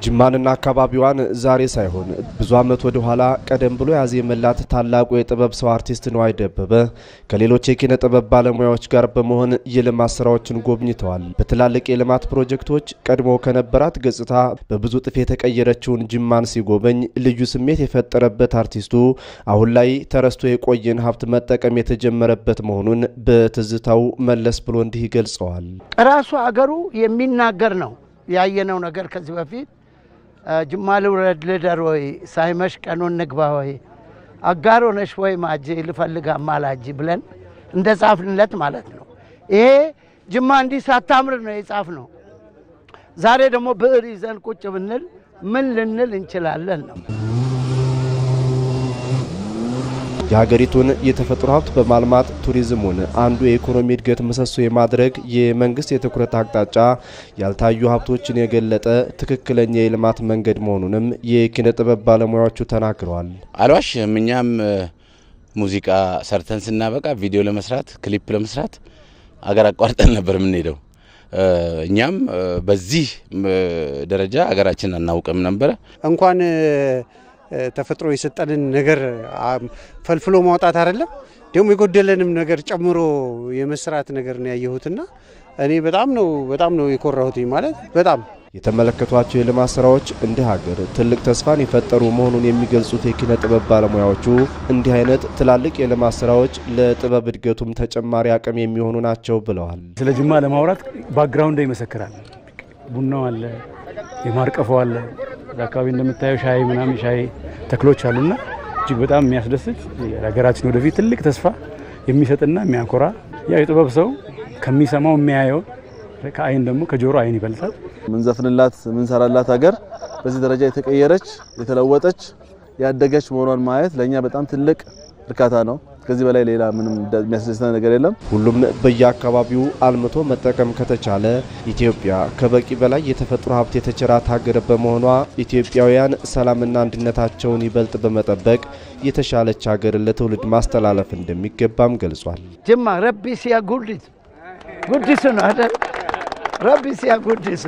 ጅማንና አካባቢዋን ዛሬ ሳይሆን ብዙ አመት ወደ ኋላ ቀደም ብሎ ያዜመላት ታላቁ የጥበብ ሰው አርቲስት ነዋይ ደበበ ከሌሎች የኪነ ጥበብ ባለሙያዎች ጋር በመሆን የልማት ስራዎችን ጎብኝተዋል። በትላልቅ የልማት ፕሮጀክቶች ቀድሞ ከነበራት ገጽታ በብዙ ጥፍ የተቀየረችውን ጅማን ሲጎበኝ ልዩ ስሜት የፈጠረበት አርቲስቱ አሁን ላይ ተረስቶ የቆየን ሀብት መጠቀም የተጀመረበት መሆኑን በትዝታው መለስ ብሎ እንዲህ ይገልጸዋል። ራሱ አገሩ የሚናገር ነው ያየነው ነገር ከዚህ በፊት ጅማ ልውረድ ልደር ወይ ሳይመሽ ቀኑን ንግባ ወይ አጋር ሆነሽ ወይ ማጄ ልፈልግ አማላጅ ብለን እንደ ጻፍንለት ማለት ነው። ይሄ ጅማ እንዲህ ሳታምር ነው የጻፍነው። ዛሬ ደግሞ ብዕር ይዘን ቁጭ ብንል ምን ልንል እንችላለን ነው። የሀገሪቱን የተፈጥሮ ሀብት በማልማት ቱሪዝሙን አንዱ የኢኮኖሚ እድገት ምሰሶ የማድረግ የመንግስት የትኩረት አቅጣጫ ያልታዩ ሀብቶችን የገለጠ ትክክለኛ የልማት መንገድ መሆኑንም የኪነ ጥበብ ባለሙያዎቹ ተናግረዋል። አልዋሽም። እኛም ሙዚቃ ሰርተን ስናበቃ ቪዲዮ ለመስራት ክሊፕ ለመስራት አገር አቋርጠን ነበር የምንሄደው። እኛም በዚህ ደረጃ አገራችን አናውቅም ነበር። እንኳን ተፈጥሮ የሰጠንን ነገር ፈልፍሎ ማውጣት አይደለም ደግሞ የጎደለንም ነገር ጨምሮ የመስራት ነገር ነው ያየሁትና እኔ በጣም ነው የኮራሁት። ማለት በጣም የተመለከቷቸው የልማት ስራዎች እንደ ሀገር ትልቅ ተስፋን የፈጠሩ መሆኑን የሚገልጹት የኪነ ጥበብ ባለሙያዎቹ እንዲህ አይነት ትላልቅ የልማት ስራዎች ለጥበብ እድገቱም ተጨማሪ አቅም የሚሆኑ ናቸው ብለዋል። ስለ ጅማ ለማውራት ባክግራውንድ ይመሰክራል። ቡናው አለ፣ የማርቀፈው አለ፣ አካባቢ እንደምታየው ሻይ ምናምን ሻይ ተክሎች አሉና እጅግ በጣም የሚያስደስት የሀገራችን ወደፊት ትልቅ ተስፋ የሚሰጥና የሚያኮራ የጥበብ ሰው ከሚሰማው የሚያየው ከአይን ደግሞ ከጆሮ አይን ይበልጣል። ምን ዘፍንላት ምን ሰራላት ሀገር በዚህ ደረጃ የተቀየረች የተለወጠች ያደገች መሆኗን ማየት ለኛ በጣም ትልቅ እርካታ ነው። ከዚህ በላይ ሌላ ምንም የሚያስደስት ነገር የለም። ሁሉም በየአካባቢው አልምቶ መጠቀም ከተቻለ ኢትዮጵያ ከበቂ በላይ የተፈጥሮ ሀብት የተቸራት ሀገር በመሆኗ ኢትዮጵያውያን ሰላምና አንድነታቸውን ይበልጥ በመጠበቅ የተሻለች ሀገር ለትውልድ ማስተላለፍ እንደሚገባም ገልጿል። ጅማ ረቢ ሲያ ጉዲስ ነው አይደል? ረቢ ሲያ ጉዲስ